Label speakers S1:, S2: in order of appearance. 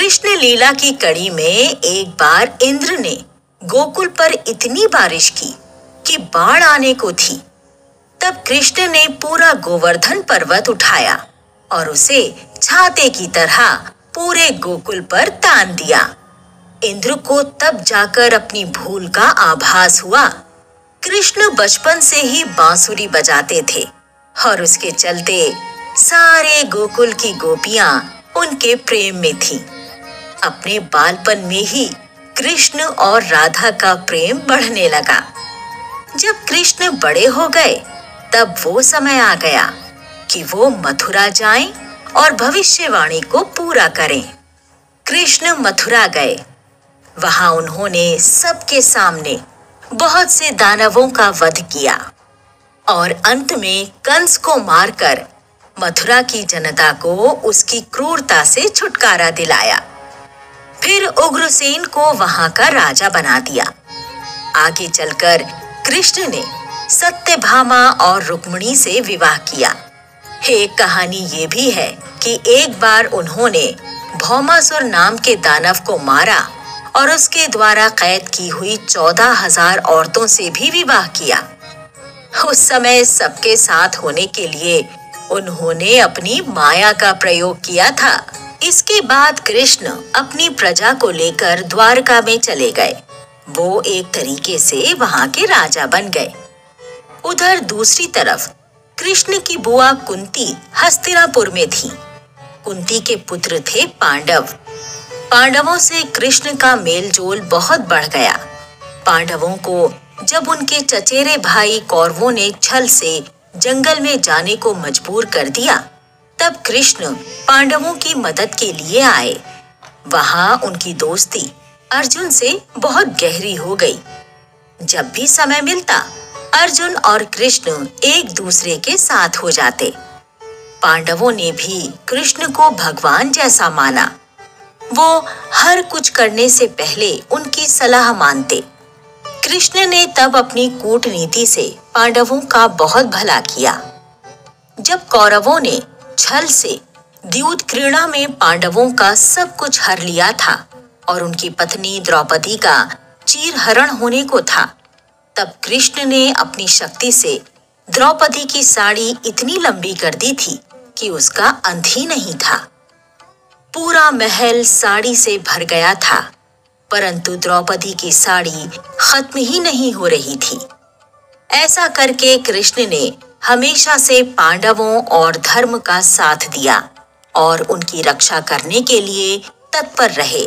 S1: कृष्ण लीला की कड़ी में एक बार इंद्र ने गोकुल पर इतनी बारिश की कि बाढ़ आने को थी। तब कृष्ण ने पूरा गोवर्धन पर्वत उठाया और उसे छाते की तरह पूरे गोकुल पर तान दिया। इंद्र को तब जाकर अपनी भूल का आभास हुआ। कृष्ण बचपन से ही बांसुरी बजाते थे और उसके चलते सारे गोकुल की गोपियां उनके प्रेम में थीं। अपने बालपन में ही कृष्ण और राधा का प्रेम बढ़ने लगा। जब कृष्ण बड़े हो गए तब वो समय आ गया कि वो मथुरा जाएं और भविष्यवाणी को पूरा करें। कृष्ण मथुरा गए। वहां उन्होंने सबके सामने बहुत से दानवों का वध किया और अंत में कंस को मारकर मथुरा की जनता को उसकी क्रूरता से छुटकारा दिलाया। फिर उग्रसेन को वहां का राजा बना दिया। आगे चलकर कृष्ण ने सत्यभामा और रुक्मिणी से विवाह किया। एक कहानी ये भी है कि एक बार उन्होंने भौमासुर नाम के दानव को मारा और उसके द्वारा कैद की हुई 14,000 औरतों से भी विवाह किया। उस समय सबके साथ होने के लिए उन्होंने अपनी माया का प्रयोग किया था। इसके बाद कृष्ण अपनी प्रजा को लेकर द्वारका में चले गए। वो एक तरीके से वहां के राजा बन गए। उधर दूसरी तरफ कृष्ण की बुआ कुंती हस्तिनापुर में थी। कुंती के पुत्र थे पांडव। पांडवों से कृष्ण का मेलजोल बहुत बढ़ गया। पांडवों को जब उनके चचेरे भाई कौरवों ने छल से जंगल में जाने को मजबूर कर दिया, तब कृष्ण पांडवों की मदद के लिए आए। वहां उनकी दोस्ती अर्जुन से बहुत गहरी हो गई। जब भी समय मिलता अर्जुन और कृष्ण एक दूसरे के साथ हो जाते। पांडवों ने भी कृष्ण को भगवान जैसा माना। वो हर कुछ करने से पहले उनकी सलाह मानते। कृष्ण ने तब अपनी कूटनीति से पांडवों का बहुत भला किया। जब कौरवों ने छल से द्यूत क्रीड़ा में पांडवों का सब कुछ हर लिया था और उनकी पत्नी द्रौपदी का चीरहरण होने को था, तब कृष्ण ने अपनी शक्ति से द्रौपदी की साड़ी इतनी लंबी कर दी थी कि उसका अंत ही नहीं था। पूरा महल साड़ी से भर गया था, परंतु द्रौपदी की साड़ी खत्म ही नहीं हो रही थी। ऐसा करके कृष्ण ने हमेशा से पांडवों और धर्म का साथ दिया और उनकी रक्षा करने के लिए तत्पर रहे।